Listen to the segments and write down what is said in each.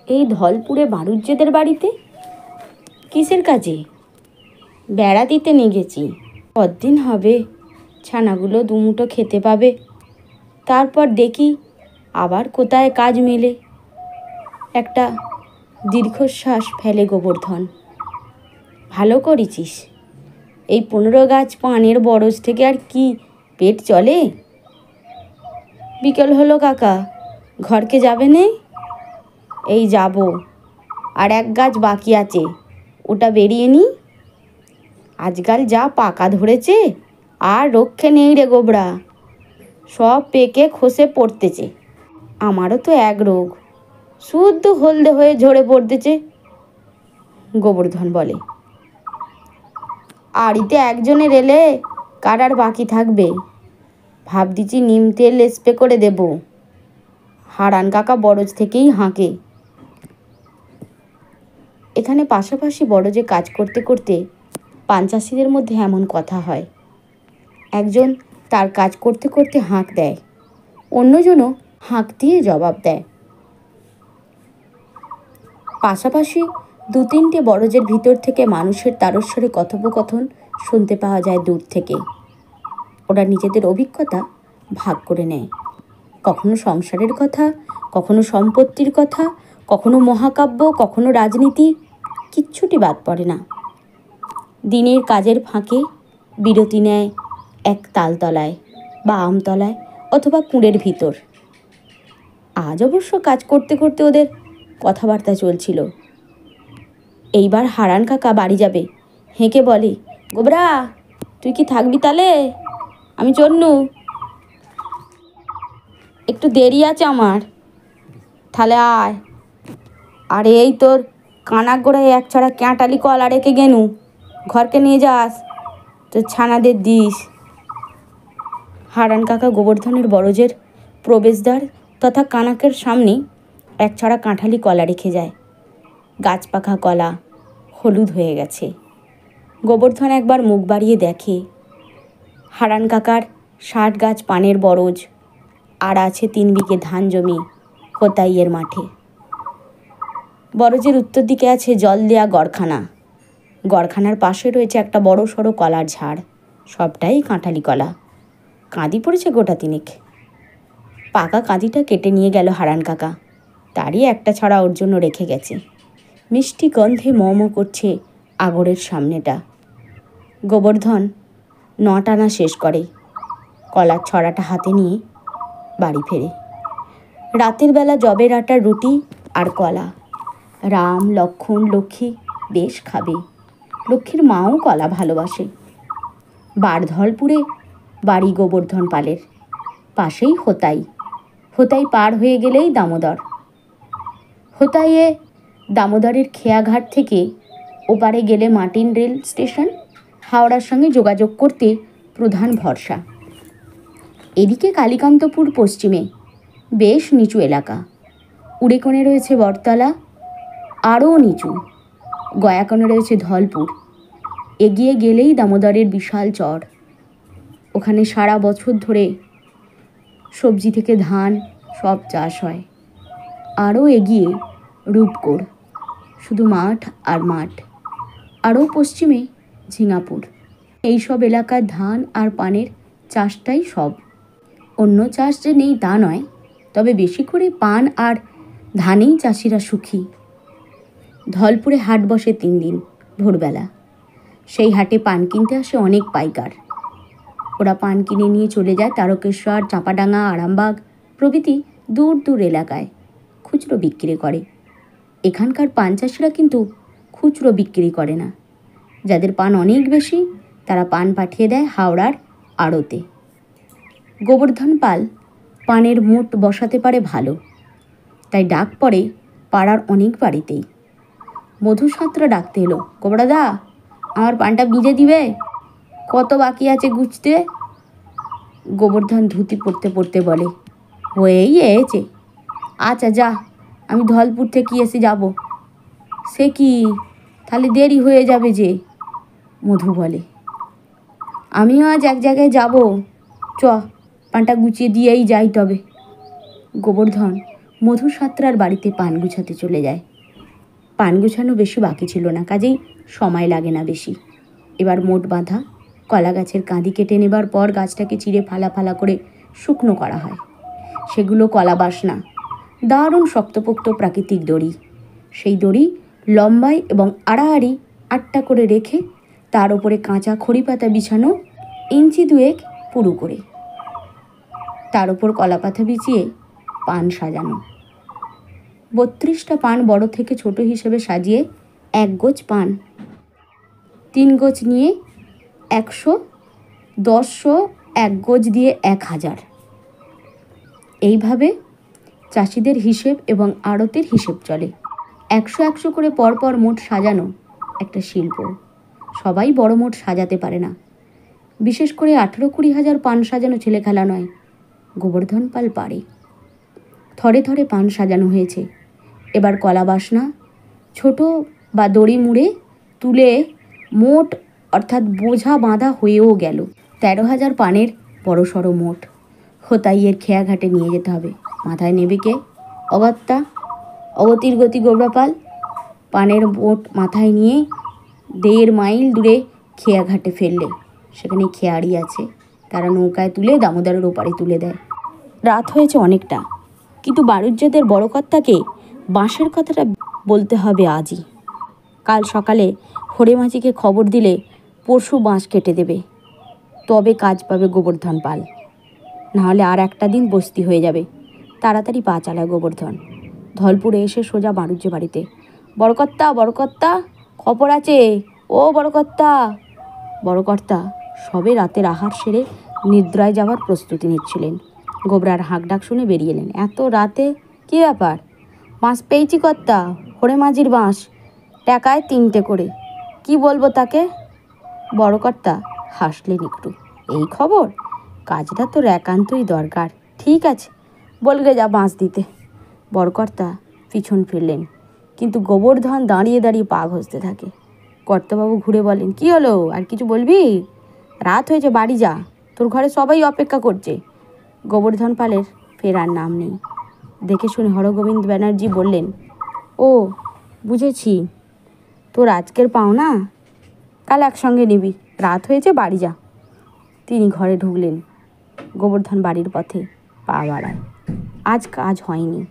এই ধলপুরে বাড়ুজ্যেদের বাড়িতে? কিসের কাজে? বেড়া দিতে নিয়ে গেছি। কদিন হবে, ছানাগুলো দুমুটো খেতে পাবে, তারপর দেখি আবার কোথায় কাজ মেলে। একটা দীর্ঘশ্বাস ফেলে গোবর্ধন। ভালো করেছিস। এই 15 গাছ পানের বরজ থেকে আর কি পেট চলে? বিকেল হলো কাকা, ঘরকে যাবে নে? এই যাব, আর 1 গাছ বাকি আছে, ওটা বেরিয়ে নি। আজকাল যা পাকা ধরেছে, আর রক্ষে নেই রে গোবরা, সব পেকে খসে পড়তেছে। আমারও তো এক রোগ, শুদ্ধ হলদে হয়ে ঝরে পড়তেছে। গোবর্ধন বলে, আড়িতে একজনের এলে কার আর বাকি থাকবে? ভাবদিছি নিম তেল স্প্রে করে দেব। হারান কাকা বরজ থেকেই হাঁকে। এখানে পাশাপাশি বরজে কাজ করতে করতে পাঞ্চাশিদের মধ্যে এমন কথা হয়, একজন তার কাজ করতে করতে হাঁক দেয়, অন্যজনও হাঁক দিয়ে জবাব দেয়। পাশাপাশি 2-3টে বরজের ভিতর থেকে মানুষের তারস্বরে কথোপকথন শুনতে পাওয়া যায় দূর থেকে। ওরা নিজেদের অভিজ্ঞতা ভাগ করে নেয়, কখনো সংসারের কথা, কখনো সম্পত্তির কথা, কখনো মহাকাব্য, কখনো রাজনীতি, কিচ্ছুটি বাদ পড়ে না। দিনের কাজের ফাঁকে বিরতি নেয় এক তালতলায় বা আমতলায় অথবা কুঁড়ের ভিতর। আজ অবশ্য কাজ করতে করতে ওদের কথাবার্তা চলছিল। এইবার হারান কাকা বাড়ি যাবে, হেঁকে বলে, গোবরা তুই কি থাকবি তালে? আমি চন্নু, একটু দেরি আছে আমার, তাহলে আয়। আর এই তোর কানাক গোড়ায় 1 ছড়া ক্যাঁটালি কলা রেখে গেনু, ঘরকে নিয়ে যাস, তোর ছানাদের দিস। হারান কাকা গোবর্ধনের বরজের প্রবেশদ্বার তথা কানাকের সামনে 1 ছড়া কাঁঠালি কলা রেখে যায়। গাছ পাকা কলা, হলুদ হয়ে গেছে। গোবর্ধন একবার মুখ বাড়িয়ে দেখে, হারান কাকার 60 গাছ পানের বরজ, আর আছে 3 বিঘে ধান জমি হোতাইয়ের মাঠে। বরজের উত্তর দিকে আছে জল দেয়া গড়খানা। গড়খানার পাশে রয়েছে একটা বড় সড়ো কলার ঝাড়, সবটাই কাঁঠালি কলা। কাঁদি পড়েছে গোটা 3 পাকা কাঁদিটা কেটে নিয়ে গেল হারান কাকা, তারই একটা ছড়া ওর জন্য রেখে গেছে। মিষ্টি গন্ধে ম করছে আগরের সামনেটা। গোবর্ধন 9 আনা শেষ করে, কলার ছড়াটা হাতে নিয়ে বাড়ি ফেরে। রাতের বেলা জবের আটার রুটি আর কলা। রাম, লক্ষ্মণ, লক্ষ্মী বেশ খাবে। লক্ষ্মীর মাও কলা ভালোবাসে। বারধলপুরে বাড়ি গোবর্ধন পালের, পাশেই হোতাই। হোতাই পার হয়ে গেলেই দামোদর। হোতাইয়ে দামোদরের খেয়াঘাট থেকে ওপারে গেলে মাটিন রেল স্টেশন, হাওড়ার সঙ্গে যোগাযোগ করতে প্রধান ভরসা। এদিকে কালীকান্তপুর পশ্চিমে, বেশ নিচু এলাকা। উড়েকোণে রয়েছে বটতলা, আরও নিচু। গয়াকোণে রয়েছে ধলপুর। এগিয়ে গেলেই দামোদরের বিশাল চর। ওখানে সারা বছর ধরে সবজি থেকে ধান সব চাষ হয়। আরও এগিয়ে রূপগড়, শুধু মাঠ আর মাঠ। আরও পশ্চিমে ঝিঙাপুর। এইসব এলাকার ধান আর পানের চাষটাই সব। অন্য চাষ যে নেই তা নয়, তবে বেশি করে পান আর ধানেই চাষিরা সুখী। ধলপুরে হাট বসে 3 দিন ভোরবেলা। সেই হাটে পান কিনতে আসে অনেক পাইকার। ওরা পান কিনে নিয়ে চলে যায় তারকেশ্বর, চাঁপাডাঙ্গা, আরামবাগ প্রভৃতি দূর দূর এলাকায় খুচরো বিক্রি করে। এখানকার পান চাষিরা কিন্তু খুচরো বিক্রি করে না। যাদের পান অনেক বেশি তারা পান পাঠিয়ে দেয় হাওড়ার আড়তে। গোবর্ধন পাল পানের মোট বসাতে পারে ভালো, তাই ডাক পড়ে পাড়ার অনেক বাড়িতেই। মধু সাঁতরা ডাকতে এলো, গোবরাদা আমার পানটা বিঁধে দিবে, কত বাকি আছে গুছতে? গোবর্ধন ধুতি পড়তে পড়তে বলে, হয়েই এসেছে। আচ্ছা যা, আমি ধলপুর থেকে এসে যাব। সে কি, তাহলে দেরি হয়ে যাবে যে। মধু বলে, আমিও আজ এক জায়গায় যাব, চ পানটা গুছিয়ে দিয়েই যাই তবে। গোবর্ধন মধু সাঁতরার বাড়িতে পান গুছাতে চলে যায়। পান গুছানো বেশি বাকি ছিল না, কাজেই সময় লাগে না বেশি। এবার মোট বাঁধা কলা গাছের কাঁদি কেটে নেবার পর গাছটাকে চিড়ে ফালা ফালা করে শুকনো করা হয়। সেগুলো কলা বাসনা, দারুণ শক্তপোক্ত প্রাকৃতিক দড়ি। সেই দড়ি লম্বায় এবং আড়াআড়ি 8টা করে রেখে তার উপরে কাঁচা খড়ি পাতা বিছানো 2 ইঞ্চি পুরু করে, তার উপর কলা পাতা বিছিয়ে পান সাজানো। 32টা পান বড় থেকে ছোট হিসেবে সাজিয়ে 1 গোছ পান, 3 গোছ নিয়ে 100, 10, 1 গোছ দিয়ে 1000। এইভাবে চাষিদের হিসেব এবং আড়তের হিসেব চলে। 100 করে পরপর মোট সাজানো একটা শিল্প। সবাই বড় মোট সাজাতে পারে না, বিশেষ করে 18-20 হাজার পান সাজানো ছেলে খেলা নয়। গোবর্ধন পাল পারে। থরে থরে পান সাজানো হয়েছে। এবার কলা বাসনা ছোট বা দড়ি মুড়ে তুলে মোট অর্থাৎ বোঝা বাঁধা হয়েও গেল। 13,000 পানের বড় সড়ো মোট হোতাইয়ের খেয়াঘাটে নিয়ে যেতে হবে। মাথায় নেবে কে? অগত্যা, অগতির গতি গোবরাপাল। পানের মোট মাথায় নিয়ে 1.5 মাইল দূরে খেয়াঘাটে ফেললে সেখানে খেয়াড়ি আছে, তারা নৌকায় তুলে দামোদরের ওপারে তুলে দেয়। রাত হয়েছে অনেকটা, কিন্তু বাড়ুজ্যেদের বড় কর্তাকে বাঁশের কথাটা বলতে হবে আজই। কাল সকালে হরে মাঝিকে খবর দিলে পরশু বাঁশ কেটে দেবে, তবে কাজ পাবে গোবর্ধন পাল। নাহলে আর একটা দিন বস্তি হয়ে যাবে। তাড়াতাড়ি পা চালায় গোবর্ধন। ধলপুরে এসে সোজা বাড়ুজ্যে বাড়িতে। বড় কর্তা, খবর আছে ও বড় কর্তা। বড় কর্তা সবে রাতের আহার সেরে নিদ্রায় যাওয়ার প্রস্তুতি নিচ্ছিলেন। গোবরার হাঁকডাক শুনে বেরিয়ে এলেন। এত রাতে কী ব্যাপার? বাঁশ পেয়েছি কর্তা, হরে মাঝির বাঁশ, টাকায় 3টে করে। কি বলবো তাকে? বড় কর্তা হাসলেন একটু। এই খবর? কাজটা তোর একান্তই দরকার। ঠিক আছে, বলগে যা বাঁশ দিতে। বড় কর্তা পিছন ফিরলেন, কিন্তু গোবর্ধন দাঁড়িয়ে দাঁড়িয়ে পা ঘষতে থাকে। কর্তাবাবু ঘুরে বলেন, কি হলো, আর কিছু বলবি? রাত হয়েছে, বাড়ি যা, তোর ঘরে সবাই অপেক্ষা করছে। গোবর্ধন পালের ফেরার নাম নেই। দেখে শুনে হরগোবিন্দ ব্যানার্জি বললেন, ও বুঝেছি, তোর আজকের পাওনা কাল একসঙ্গে নিবি। রাত হয়েছে, বাড়ি যা। তিনি ঘরে ঢুকলেন। গোবর্ধন বাড়ির পথে পা বাড়ায়। আজ কাজ হয়নি।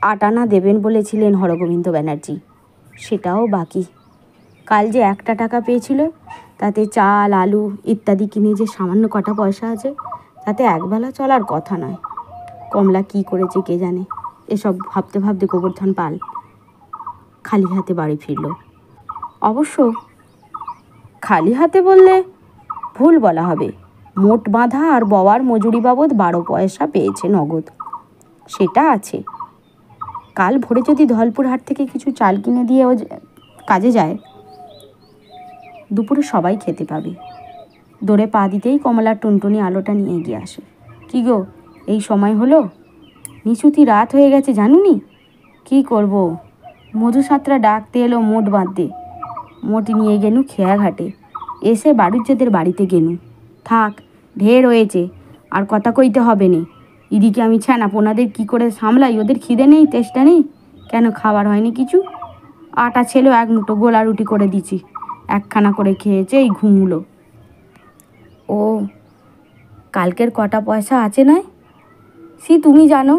8 আনা দেবেন বলেছিলেন হরগোবিন্দ ব্যানার্জি, সেটাও বাকি। কাল যে 1টা টাকা পেয়েছিল, তাতে চাল আলু ইত্যাদি কিনে যে সামান্য কটা পয়সা আছে, তাতে একবেলা চলার কথা নয়। কমলা কি করেছে কে জানে। এসব ভাবতে ভাবতে গোবর্ধন পাল খালি হাতে বাড়ি ফিরল। অবশ্য খালি হাতে বললে ভুল বলা হবে। মোট বাঁধা আর বওয়ার মজুরি বাবদ 12 পয়সা পেয়েছে নগদ, সেটা আছে। কাল ভোরে যদি ধলপুর হাট থেকে কিছু চাল কিনে দিয়ে কাজে যায়, দুপুরে সবাই খেতে পাবে। দৌড়ে পা দিতেই কমলার টুনটুনি আলোটা নিয়ে এগিয়ে আসে। কি গো, এই সময় হলো? নিশুতি রাত হয়ে গেছে, জানুনি? কি করব? মধু সাঁতরা ডাকতে এলো মোট বাঁধতে। মোট নিয়ে গেনু খেয়াঘাটে, এসে বাড়ুজ্যেদের বাড়িতে গেনু। থাক, ঢের হয়েছে, আর কথা কইতে হবে নে। এদিকে আমি ছানাপোনাদের কি করে সামলাই? ওদের খিদে নেই, তেষ্টা নেই? কেন, খাবার হয়নি কিছু? আটা ছেলেও 1 মুঠো গোলা রুটি করে দিছি, 1খানা করে খেয়েছে, এই ঘুমুলো। ও, কালকের কটা পয়সা আছে নয়? সে তুমি জানো,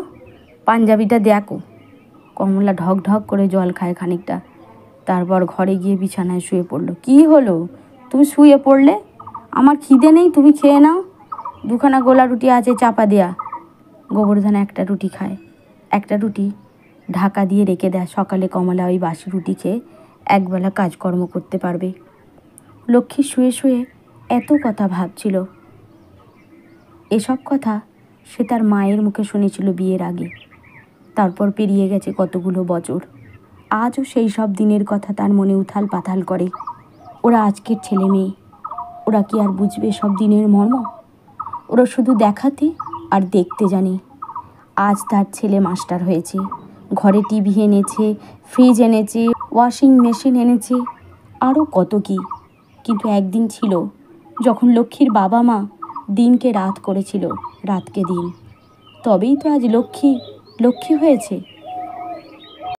পাঞ্জাবিটা দেখো। কমলা ঢক ঢক করে জল খায় খানিকটা, তারপর ঘরে গিয়ে বিছানায় শুয়ে পড়ল। কি হলো, তুমি শুয়ে পড়লে? আমার খিদে নেই, তুমি খেয়ে নাও। 2খানা গোলা রুটি আছে চাপা দেয়া। গোবর্ধন 1টা রুটি খায়। 1টা রুটি ঢাকা দিয়ে রেখে দেয়। সকালে কমলা ওই বাসি রুটি খেয়ে একবেলা কাজকর্ম করতে পারবে। লক্ষ্মী শুয়ে শুয়ে এত কথা ভাবছিল। এসব কথা সে তার মায়ের মুখে শুনেছিল বিয়ের আগে। তারপর পেরিয়ে গেছে কতগুলো বছর। আজও সেই সব দিনের কথা তার মনে উথাল পাথাল করে। ওরা আজকের ছেলে মেয়ে, ওরা কি আর বুঝবে সব দিনের মর্ম? ওরা শুধু দেখাতে আর দেখতে জানে। আজ তার ছেলে মাস্টার হয়েছে, ঘরে টিভি এনেছে, ফ্রিজ এনেছে, ওয়াশিং মেশিন এনেছে, আরও কত কি। কিন্তু একদিন ছিল যখন লক্ষ্মীর বাবা মা দিনকে রাত করেছিল, রাতকে দিন। তবেই তো আজ লক্ষ্মী লক্ষ্মী হয়েছে